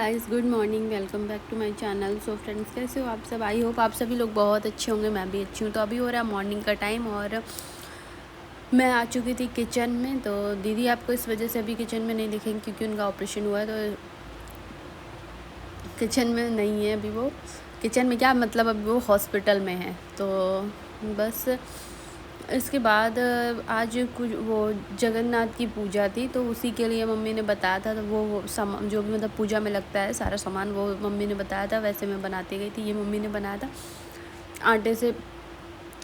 Guys, good morning. Welcome back to my channel. So friends, कैसे हो आप सब? आई होप आप सभी लोग बहुत अच्छे होंगे। मैं भी अच्छी हूँ। तो अभी हो रहा है मॉर्निंग का टाइम और मैं आ चुकी थी किचन में। तो दीदी आपको इस वजह से अभी किचन में नहीं दिखेंगे क्योंकि उनका ऑपरेशन हुआ है, तो किचन में नहीं है अभी वो। किचन में क्या मतलब, अभी वो हॉस्पिटल में है। तो बस इसके बाद आज कुछ वो जगन्नाथ की पूजा थी, तो उसी के लिए मम्मी ने बताया था। तो वो सामान जो भी मतलब पूजा में लगता है सारा सामान, वो मम्मी ने बताया था। वैसे मैं बनाती गई थी। ये मम्मी ने बनाया था। आटे से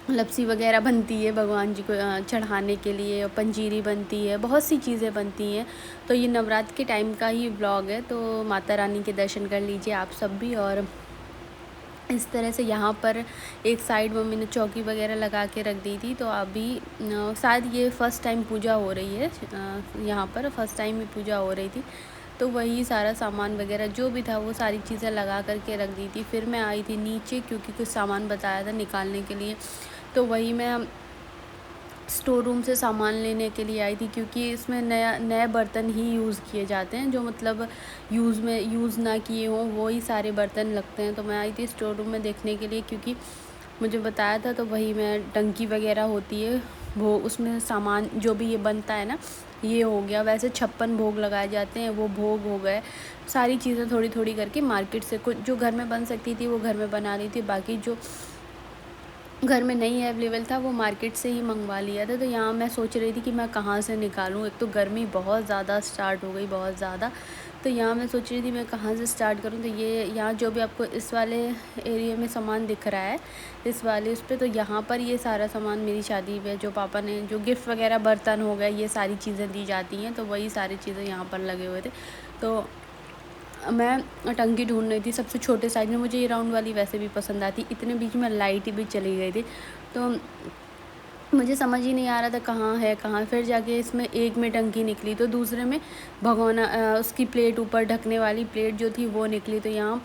लपसी वगैरह बनती है भगवान जी को चढ़ाने के लिए, और पंजीरी बनती है, बहुत सी चीज़ें बनती हैं। तो ये नवरात्र के टाइम का ही व्लॉग है, तो माता रानी के दर्शन कर लीजिए आप सब भी। और इस तरह से यहाँ पर एक साइड मम्मी ने चौकी वगैरह लगा के रख दी थी। तो अभी शायद ये फ़र्स्ट टाइम पूजा हो रही है। यहाँ पर फ़र्स्ट टाइम ही पूजा हो रही थी। तो वही सारा सामान वगैरह जो भी था वो सारी चीज़ें लगा करके रख दी थी। फिर मैं आई थी नीचे क्योंकि कुछ सामान बताया था निकालने के लिए। तो वही मैं स्टोर रूम से सामान लेने के लिए आई थी, क्योंकि इसमें नए बर्तन ही यूज़ किए जाते हैं। जो मतलब यूज़ ना किए हों वो ही सारे बर्तन लगते हैं। तो मैं आई थी स्टोर रूम में देखने के लिए, क्योंकि मुझे बताया था। तो वही मैं टंकी वगैरह होती है वो, उसमें सामान जो भी ये बनता है ना, ये हो गया। वैसे 56 भोग लगाए जाते हैं, वो भोग हो गए। सारी चीज़ें थोड़ी थोड़ी करके मार्केट से, कुछ जो घर में बन सकती थी वो घर में बना ली थी, बाकी जो घर में नहीं अवेलेबल था वो मार्केट से ही मंगवा लिया था। तो यहाँ मैं सोच रही थी कि मैं कहाँ से निकालूँ। एक तो गर्मी बहुत ज़्यादा स्टार्ट हो गई, बहुत ज़्यादा। तो यहाँ मैं सोच रही थी मैं कहाँ से स्टार्ट करूँ। तो ये यहाँ जो भी आपको इस वाले एरिया में सामान दिख रहा है, इस वाले उस पर, तो यहाँ पर ये सारा सामान मेरी शादी में जो पापा ने, जो गिफ्ट वगैरह बर्तन हो गए, ये सारी चीज़ें दी जाती हैं। तो वही सारी चीज़ें यहाँ पर लगे हुए थे। तो मैं टंकी ढूंढ रही थी सबसे छोटे साइज़ में। मुझे ये राउंड वाली वैसे भी पसंद आती। इतने बीच में लाइट भी चली गई थी, तो मुझे समझ ही नहीं आ रहा था कहाँ है कहाँ। फिर जाके इसमें एक में टंकी निकली, तो दूसरे में भगोना, उसकी प्लेट, ऊपर ढकने वाली प्लेट जो थी वो निकली। तो यहाँ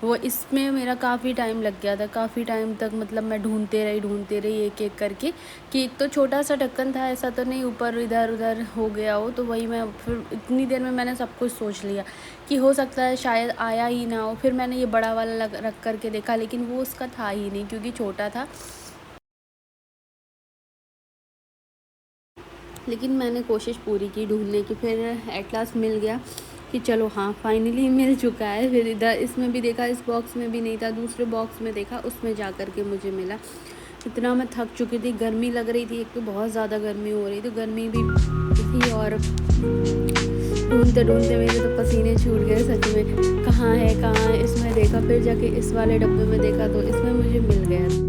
वो, इसमें मेरा काफ़ी टाइम लग गया था। काफ़ी टाइम तक मतलब मैं ढूंढते रही एक एक करके, कि एक तो छोटा सा ढक्कन था, ऐसा तो नहीं ऊपर इधर उधर हो गया हो। तो वही मैं फिर इतनी देर में मैंने सब कुछ सोच लिया कि हो सकता है शायद आया ही ना हो। फिर मैंने ये बड़ा वाला रख करके देखा, लेकिन वो उसका था ही नहीं, क्योंकि छोटा था। लेकिन मैंने कोशिश पूरी की ढूंढने की। फिर एट लास्ट मिल गया कि चलो हाँ, फाइनली मिल चुका है। फिर इधर इसमें भी देखा, इस बॉक्स में भी नहीं था। दूसरे बॉक्स में देखा, उसमें जा कर के मुझे मिला। इतना मैं थक चुकी थी, गर्मी लग रही थी। एक तो बहुत ज़्यादा गर्मी हो रही थी, गर्मी भी थी। और ढूंढते ढूंढते मेरे तो पसीने छूट गए सच में। कहाँ है कहाँ है, इसमें देखा। फिर जाके इस वाले डब्बे में देखा, तो इसमें मुझे मिल गया।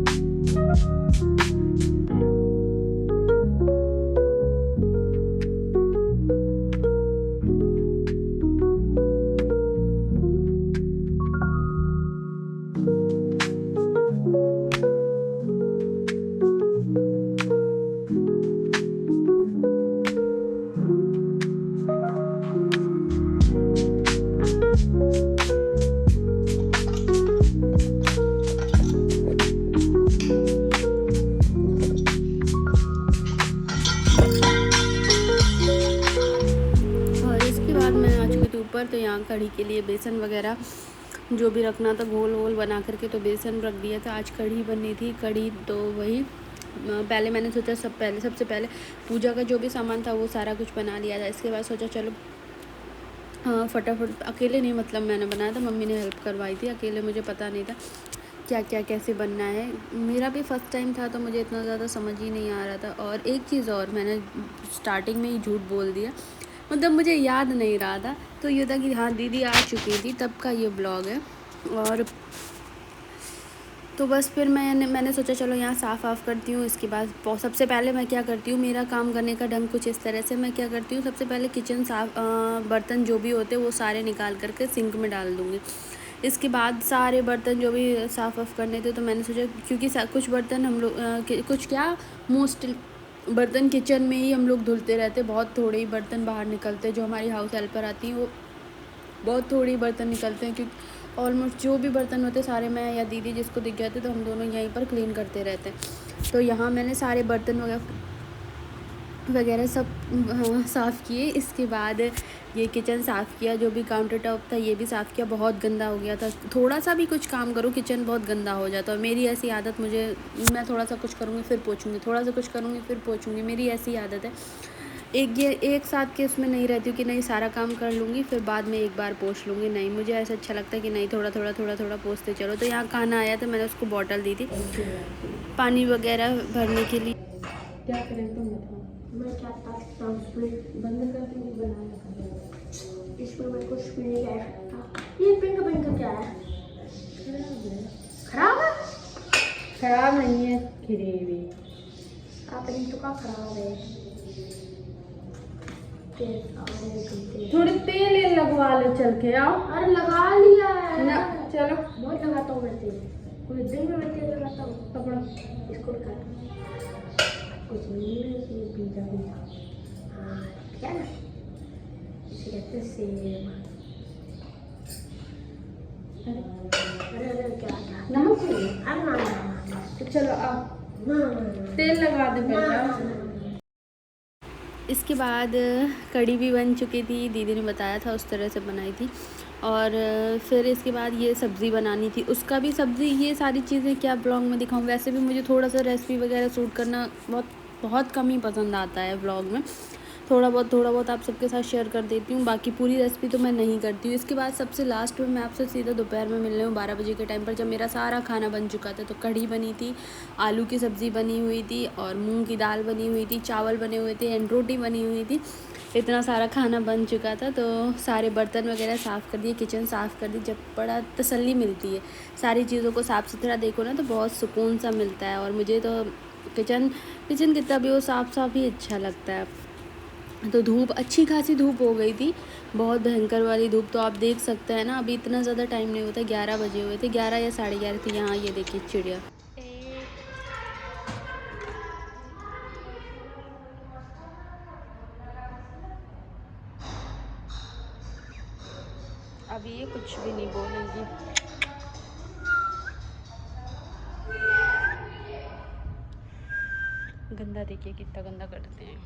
मैं आ चुकी थी ऊपर। तो यहाँ कढ़ी के लिए बेसन वगैरह जो भी रखना था, घोल वोल बना करके तो बेसन रख दिया था। आज कढ़ी बननी थी। कढ़ी तो वही पहले मैंने सोचा सबसे पहले पूजा का जो भी सामान था वो सारा कुछ बना लिया था। इसके बाद सोचा चलो हाँ फटाफट, अकेले नहीं मतलब मैंने बनाया था, मम्मी ने हेल्प करवाई थी। अकेले मुझे पता नहीं था क्या क्या कैसे बनना है। मेरा भी फर्स्ट टाइम था, तो मुझे इतना ज़्यादा समझ ही नहीं आ रहा था। और एक चीज़ और, मैंने स्टार्टिंग में ही झूठ बोल दिया, मतलब मुझे याद नहीं रहा था। तो ये था कि हाँ दीदी आ चुकी थी, तब का ये ब्लॉग है। और तो बस फिर मैंने सोचा चलो यहाँ साफ़ वाफ़ करती हूँ। इसके बाद सबसे पहले मैं क्या करती हूँ, मेरा काम करने का ढंग कुछ इस तरह से, मैं क्या करती हूँ, सबसे पहले किचन साफ, बर्तन जो भी होते वो सारे निकाल करके सिंक में डाल दूँगी। इसके बाद सारे बर्तन जो भी साफ़ वाफ़ करने थे, तो मैंने सोचा क्योंकि कुछ बर्तन हम लोग कुछ क्या मोस्ट बर्तन किचन में ही हम लोग धुलते रहते, बहुत थोड़े ही बर्तन बाहर निकलते। जो हमारी हाउस हेल्पर आती हैं वो बहुत थोड़ी बर्तन निकलते हैं, क्योंकि ऑलमोस्ट जो भी बर्तन होते सारे मैं या दीदी जिसको दिख जाते, तो हम दोनों यहीं पर क्लीन करते रहते हैं। तो यहाँ मैंने सारे बर्तन वगैरह वगैरह सब साफ़ किए। इसके बाद ये किचन साफ़ किया, जो भी काउंटर टॉप था ये भी साफ़ किया। बहुत गंदा हो गया था, थोड़ा सा भी कुछ काम करो किचन बहुत गंदा हो जाता है। और मेरी ऐसी आदत, मैं थोड़ा सा कुछ करूँगी फिर पोंछूँगी, थोड़ा सा कुछ करूँगी फिर पोंछूँगी, मेरी ऐसी आदत है। एक साथ के उसमें नहीं रहती हूँ कि नहीं सारा काम कर लूँगी फिर बाद में एक बार पोंछ लूँगी, नहीं, मुझे ऐसा अच्छा लगता है कि नहीं थोड़ा पोंछते चलो। तो यहाँ खाना आया तो मैंने उसको बॉटल दी थी पानी वगैरह भरने के लिए। क्या करें तुम बताओ? मैं चाहता हूँ उसमें बंद कर दूँगी, बनाना इसमें मैं कुछ भी नहीं कह सकता। ये पिंक पिंक क्या है? खराब है? खराब नहीं है, ग्रेवी आप इन तो का खराब है। थोड़ी तेल लगवा लो, चल के आओ। अरे लगा लिया है ना, चलो। बहुत लगाता हूँ मैं तेल, पूरे दिन में मैं तेल लगाता हूँ। पकड़ो इसको, कुछ नहीं है इसमें, पिज़्ज़ा हाँ क्या ना, इसे कहते हैं सेब। अरे क्या नमक चाहिए? अरे ना, तो चलो अब तेल लगा दे पहले। इसके बाद कढ़ी भी बन चुकी थी, दीदी ने बताया था उस तरह से बनाई थी। और फिर इसके बाद ये सब्ज़ी बनानी थी, उसका भी सब्ज़ी, ये सारी चीज़ें क्या ब्लॉग में दिखाऊँ। वैसे भी मुझे थोड़ा सा रेसिपी वगैरह शूट करना बहुत कम ही पसंद आता है ब्लॉग में। थोड़ा बहुत आप सबके साथ शेयर कर देती हूँ, बाकी पूरी रेसिपी तो मैं नहीं करती हूँ। इसके बाद सबसे लास्ट में मैं आपसे सीधा दोपहर में मिलने हूँ 12 बजे के टाइम पर, जब मेरा सारा खाना बन चुका था। तो कढ़ी बनी थी, आलू की सब्ज़ी बनी हुई थी, और मूंग की दाल बनी हुई थी, चावल बने हुए थे एंड रोटी बनी हुई थी। इतना सारा खाना बन चुका था। तो सारे बर्तन वगैरह साफ़ कर दिए, किचन साफ़ कर दी। जब बड़ा तसल्ली मिलती है सारी चीज़ों को साफ़ सुथरा देखो ना, तो बहुत सुकून सा मिलता है। और मुझे तो किचन कितना भी हो साफ़ ही अच्छा लगता है। तो धूप, अच्छी खासी धूप हो गई थी, बहुत भयंकर वाली धूप। तो आप देख सकते हैं ना, अभी इतना ज़्यादा टाइम नहीं होता, 11 बजे हुए थे, 11 या 11:30 थी। यहाँ ये देखिए चिड़िया, अभी ये कुछ भी नहीं बोलेंगी। गंदा देखिए कितना गंदा करते हैं।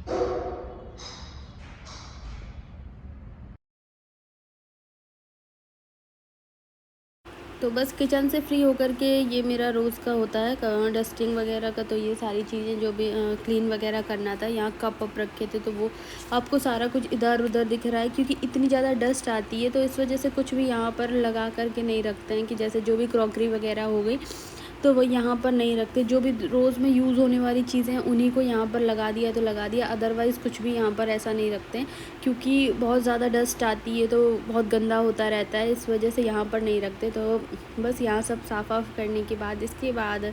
तो बस किचन से फ्री होकर के ये मेरा रोज़ का होता है डस्टिंग वगैरह का। तो ये सारी चीज़ें जो भी क्लीन वगैरह करना था, यहाँ कप अप रखे थे, तो वो आपको सारा कुछ इधर उधर दिख रहा है, क्योंकि इतनी ज़्यादा डस्ट आती है। तो इस वजह से कुछ भी यहाँ पर लगा कर के नहीं रखते हैं, कि जैसे जो भी क्रॉकरी वगैरह हो गई तो वो यहाँ पर नहीं रखते। जो भी रोज़ में यूज़ होने वाली चीज़ें हैं उन्हीं को यहाँ पर लगा दिया तो लगा दिया, अदरवाइज़ कुछ भी यहाँ पर ऐसा नहीं रखते हैं, क्योंकि बहुत ज़्यादा डस्ट आती है तो बहुत गंदा होता रहता है, इस वजह से यहाँ पर नहीं रखते। तो बस यहाँ सब साफ़ करने के बाद, इसके बाद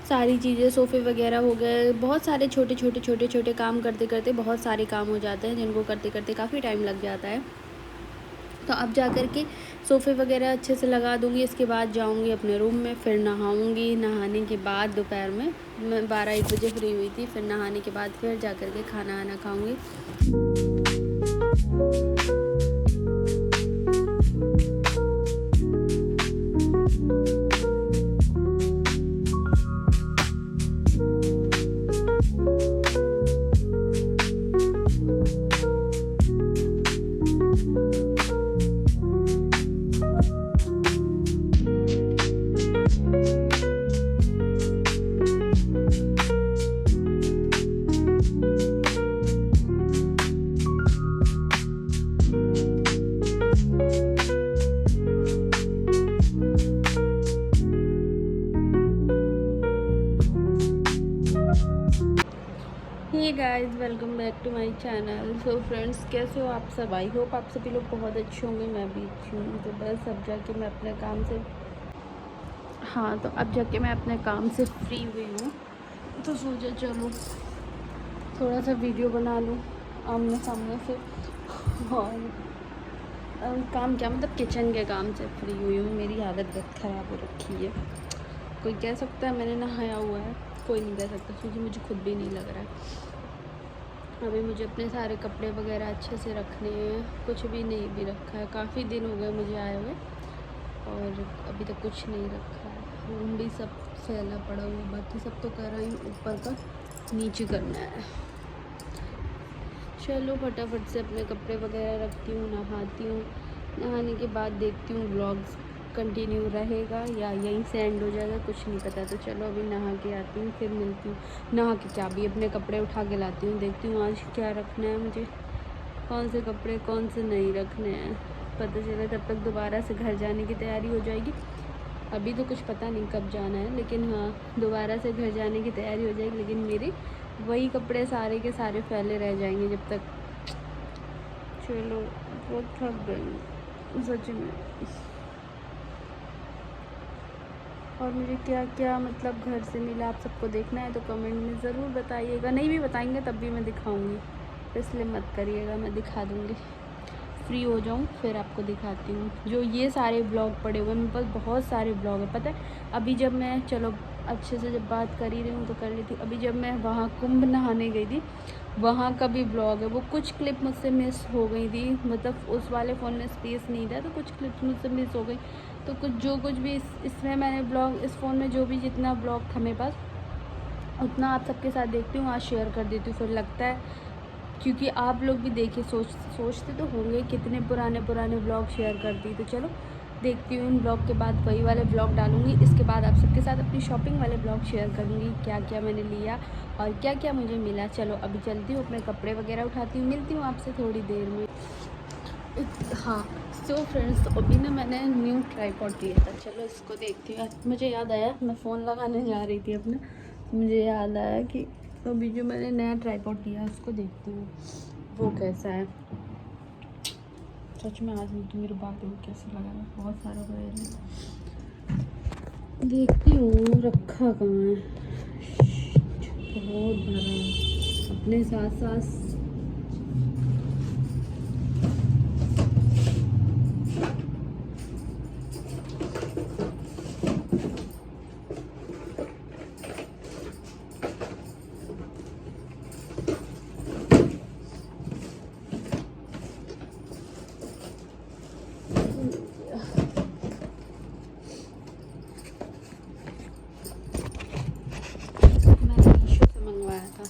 सारी चीज़ें, सोफ़े वगैरह हो गए, बहुत सारे छोटे काम करते करते बहुत सारे काम हो जाते हैं, जिनको करते करते काफ़ी टाइम लग जाता है। तो अब जा कर के सोफ़े वगैरह अच्छे से लगा दूँगी। इसके बाद जाऊँगी अपने रूम में, फिर नहाऊँगी। नहाने के बाद दोपहर में मैं 12-1 बजे फ्री हुई थी, फिर नहाने के बाद फिर जा कर के खाना वाना खाऊँगी। Hey guys, welcome back to my channel. So friends, कैसे हो आप सब? आई होप आप सभी लोग बहुत अच्छे होंगे, मैं भी अच्छी हूँ। तो बस अब जाके मैं अपने काम से अब जाके मैं अपने काम से फ्री हुई हूँ। तो सोचा चलो थोड़ा सा वीडियो बना लूँ आमने सामने से। और काम क्या, मतलब किचन के काम से फ्री हुई हूँ। मेरी हालत बहुत ख़राब हो रखी है। कोई कह सकता है मैंने नहाया हुआ है, कोई नहीं कह सकता, क्योंकि मुझे खुद भी नहीं लग रहा है। अभी मुझे अपने सारे कपड़े वगैरह अच्छे से रखने हैं, कुछ भी नहीं भी रखा है। काफ़ी दिन हो गए मुझे आए हुए, और अभी तक कुछ नहीं रखा है। रूम भी सब फैला पड़ा हुआ, बाकी सब तो कर रही हूँ, ऊपर का नीचे करना है। चलो फटाफट से अपने कपड़े वगैरह रखती हूँ, नहाती हूँ। नहाने के बाद देखती हूँ व्लॉग्स कंटिन्यू रहेगा या यहीं से एंड हो जाएगा, कुछ नहीं पता। तो चलो अभी नहा के आती हूँ, फिर मिलती हूँ। नहा के क्या, अभी अपने कपड़े उठा के लाती हूँ, देखती हूँ आज क्या रखना है मुझे, कौन से कपड़े कौन से नहीं रखने हैं, पता चले तब तक दोबारा से घर जाने की तैयारी हो जाएगी। अभी तो कुछ पता नहीं कब जाना है, लेकिन हाँ दोबारा से घर जाने की तैयारी हो जाएगी। लेकिन मेरे वही कपड़े सारे के सारे फैले रह जाएंगे जब तक। चलो बहुत थक गई सच में। और मुझे क्या क्या मतलब घर से मिला, आप सबको देखना है तो कमेंट में ज़रूर बताइएगा। नहीं भी बताएंगे तब भी मैं दिखाऊंगी, इसलिए मत करिएगा, मैं दिखा दूँगी। फ्री हो जाऊँ फिर आपको दिखाती हूँ। जो ये सारे ब्लॉग पड़े हुए हैं, मेरे पास बहुत सारे ब्लॉग है पता है। अभी जब मैं, चलो अच्छे से जब बात कर ही रही हूँ तो कर रही थी, अभी जब मैं वहाँ कुंभ नहाने गई थी, वहाँ का भी ब्लॉग है। वो कुछ क्लिप मुझसे मिस हो गई थी, मतलब उस वाले फ़ोन में स्पेस नहीं था, तो कुछ क्लिप्स मुझसे मिस हो गई। तो कुछ भी इसमें मैंने ब्लॉग, इस फ़ोन में जो भी जितना ब्लॉग था मेरे पास, उतना आप सबके साथ देखती हूँ, आज शेयर कर देती हूँ। फिर लगता है, क्योंकि आप लोग भी देखिए सोचते तो होंगे कितने पुराने ब्लॉग शेयर कर दी। तो चलो देखती हूँ, इन ब्लॉग के बाद वही वाले ब्लॉग डालूँगी। इसके बाद आप सबके साथ अपनी शॉपिंग वाले ब्लॉग शेयर करूँगी, क्या क्या मैंने लिया और क्या क्या मुझे मिला। चलो अभी चलती हूँ, अपने कपड़े वगैरह उठाती हूँ, मिलती हूँ आपसे थोड़ी देर में। हाँ सो फ्रेंड्स, तो अभी ना मैंने न्यू ट्राईपॉड लिया था, चलो इसको देखती हूँ। मुझे याद आया, मैं फ़ोन लगाने जा रही थी अपना, मुझे याद आया कि अभी जो मैंने नया ट्राईपॉड लिया उसको देखती हूँ वो कैसा है। सच में आज मेरी बात में कैसा लगा है, बहुत सारा बड़ा देखती हूँ रखा कहाँ है, बहुत भरा अपने साथ साथ।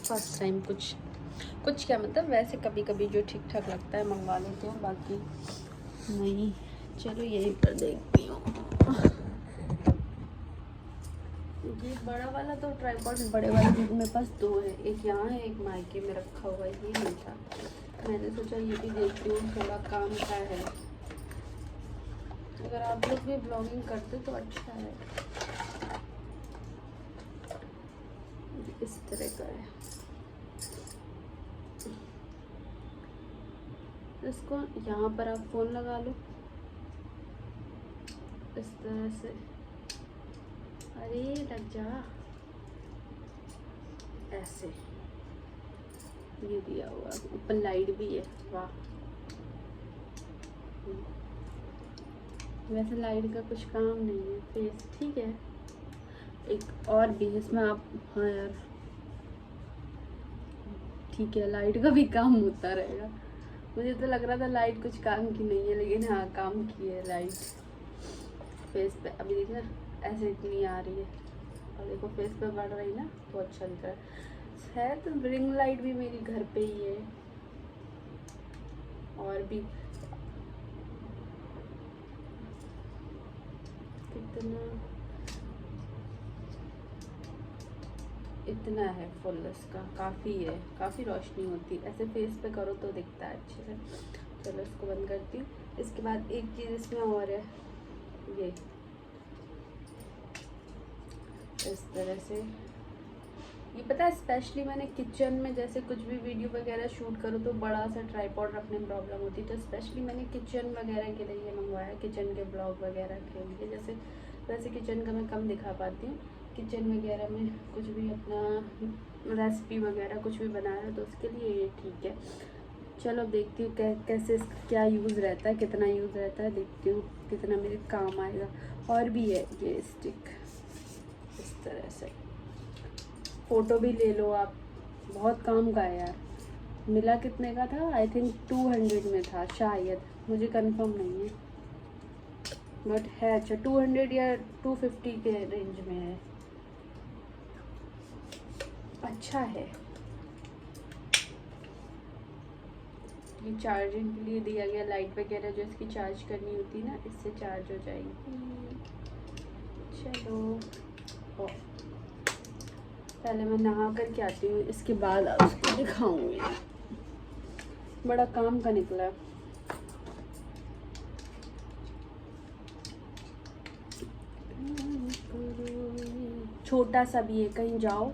फर्स्ट टाइम कुछ क्या मतलब, वैसे कभी कभी जो ठीक ठाक लगता है मंगवा लेते हैं, बाकी नहीं। चलो यहीं पर देखती हूँ। ये बड़ा वाला तो ट्राइपॉड, बड़े वाले मेरे पास दो है, एक यहाँ है एक मायके में रखा हुआ है, ये नहीं था। मैंने सोचा ये भी देखती हूँ, थोड़ा काम का है। अगर आप लोग भी ब्लॉगिंग करते तो अच्छा है। इस तरह का है, इसको यहाँ पर आप फ़ोन लगा लो इस तरह से। अरे लग जा, ऐसे ये दिया हुआ, ऊपर लाइट भी है, वाह। वैसे लाइट का कुछ काम नहीं है, फेस ठीक है। एक और भी इसमें आप, हाँ यार ठीक है, लाइट का भी काम होता रहेगा। मुझे तो लग रहा था लाइट कुछ काम की नहीं है, लेकिन हाँ काम की है लाइट। फेस पे अभी देखना ऐसे इतनी आ रही है, और देखो फेस पे बढ़ रही ना, तो अच्छा दिख रहा है। तो रिंग लाइट भी मेरी घर पे ही है। और भी कितना, इतना है फुल, इसका काफ़ी है, काफ़ी रोशनी होती है। ऐसे फेस पे करो तो दिखता है अच्छे से। चलो इसको बंद करती हूँ। इसके बाद एक चीज़ इसमें और है, ये इस तरह से, ये पता है स्पेशली मैंने किचन में जैसे कुछ भी वीडियो वगैरह शूट करूँ तो बड़ा सा ट्राईपॉड रखने में प्रॉब्लम होती है, तो स्पेशली मैंने किचन वगैरह के लिए ये मंगवाया, किचन के ब्लॉग वगैरह के लिए। जैसे वैसे किचन का मैं कम दिखा पाती हूँ, किचन वगैरह में कुछ भी अपना रेसिपी वगैरह कुछ भी बना रहा है तो उसके लिए ये ठीक है। चलो देखती हूँ कैसे क्या यूज़ रहता है, कितना यूज़ रहता है, देखती हूँ कितना मेरे काम आएगा। और भी है ये स्टिक, इस तरह से फ़ोटो भी ले लो आप, बहुत काम का है यार। मिला कितने का था, आई थिंक 200 में था शायद, मुझे कंफर्म नहीं है, बट है अच्छा 200 या 250 के रेंज में है, अच्छा है। ये चार्जिंग के लिए दिया गया, लाइट वगैरह जो इसकी चार्ज करनी होती है ना, इससे चार्ज हो जाएगी। चलो पहले मैं नहा कर के आती हूँ, इसके बाद उसको दिखाऊंगी। बड़ा काम का निकला है। छोटा सा भी है, कहीं जाओ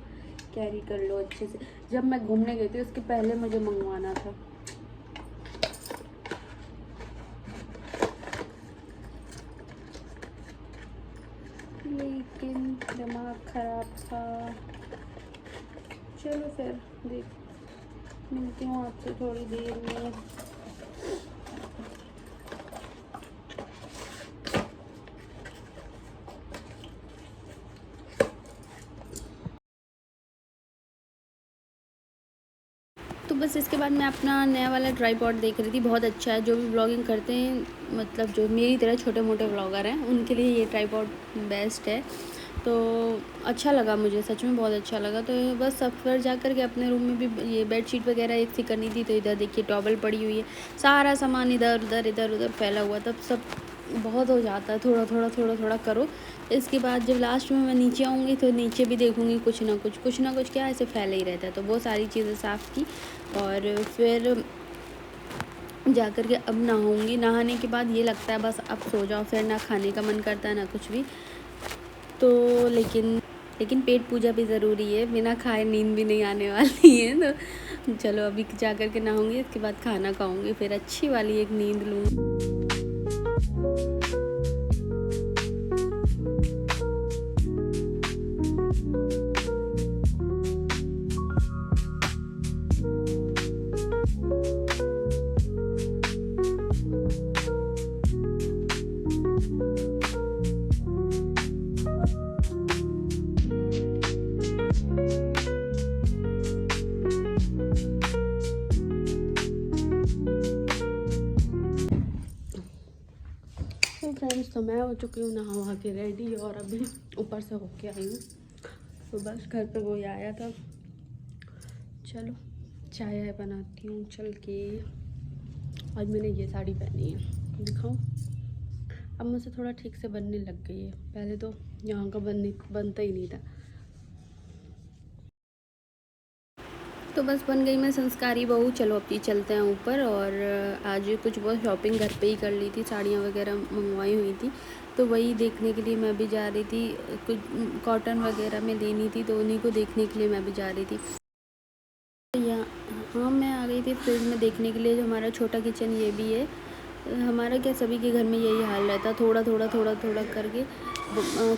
कैरी कर लो अच्छे से। जब मैं घूमने गई थी उसके पहले मुझे मंगवाना था। लेकिन दिमाग खराब था। चलो फिर मिलती हूँ आपसे थोड़ी देर में। तो बस इसके बाद मैं अपना नया वाला ट्राइपॉड देख रही थी, बहुत अच्छा है। जो भी ब्लॉगिंग करते हैं, मतलब जो मेरी तरह छोटे मोटे ब्लॉगर हैं, उनके लिए ये ट्राइपॉड बेस्ट है। तो अच्छा लगा मुझे, सच में बहुत अच्छा लगा। तो बस अब फिर जा कर के अपने रूम में भी ये बेडशीट वगैरह एक सी करनी थी। तो इधर देखिए टॉवल पड़ी हुई है, सारा सामान इधर उधर फैला हुआ, तब सब बहुत हो जाता है। थोड़ा थोड़ा करो। इसके बाद जब लास्ट में मैं नीचे आऊँगी तो नीचे भी देखूँगी कुछ ना कुछ क्या ऐसे फैले ही रहता है। तो वो सारी चीज़ें साफ़ की और फिर जा कर के अब नहाऊँगी। नहाने के बाद ये लगता है बस अब सो जाओ, फिर ना खाने का मन करता है ना कुछ भी। तो लेकिन पेट पूजा भी ज़रूरी है, बिना खाए नींद भी नहीं आने वाली है। तो चलो अभी जा कर के नहाऊँगी, इसके बाद खाना खाऊँगी, फिर अच्छी वाली एक नींद लूँगी। तो फ्रेंड्स, तो मैं हो चुकी हूँ नहा के रेडी और अभी ऊपर से होके आई हूँ। तो बस घर पे कोई आया था, चलो चाय बनाती हूँ चल के। आज मैंने ये साड़ी पहनी है, दिखाऊँ। अब मुझसे थोड़ा ठीक से बनने लग गई है, पहले तो यहाँ का बनता ही नहीं था। तो बस बन गई मैं संस्कारी बहू। चलो अब ये चलते हैं ऊपर। और आज कुछ बहुत शॉपिंग घर पे ही कर ली थी, साड़ियाँ वगैरह मंगवाई हुई थी, तो वही देखने के लिए मैं भी जा रही थी। कुछ कॉटन वगैरह में लेनी थी, तो उन्हीं को देखने के लिए मैं भी जा रही थी। यहाँ हाँ, मैं आ गई थी फ्रिज में देखने के लिए। जो हमारा छोटा किचन ये भी है, हमारा क्या सभी के घर में यही हाल रहता है, थोड़ा थोड़ा करके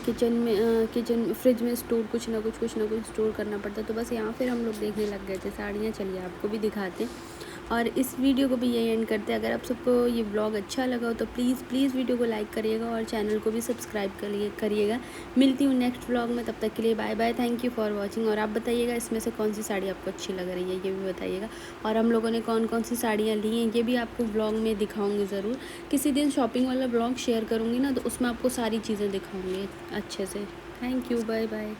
किचन फ्रिज में स्टोर कुछ ना कुछ स्टोर करना पड़ता है। तो बस यहाँ फिर हम लोग देखने लग गए थे साड़ियाँ। चलिए आपको भी दिखाते हैं और इस वीडियो को भी यही एंड करते हैं। अगर आप सबको ये ब्लॉग अच्छा लगा हो तो प्लीज़ वीडियो को लाइक करिएगा और चैनल को भी सब्सक्राइब करिएगा। मिलती हूँ नेक्स्ट ब्लॉग में, तब तक के लिए bye bye. Thank you for watching. और आप बताइएगा इसमें से कौन सी साड़ी आपको अच्छी लग रही है, ये भी बताइएगा। और हम लोगों ने कौन सी साड़ियाँ ली हैं, ये भी आपको ब्लॉग में दिखाऊँगी ज़रूर। किसी दिन शॉपिंग वाला ब्लॉग शेयर करूँगी ना, तो उसमें आपको सारी चीज़ें दिखाऊँगी अच्छे से। Thank you, bye bye.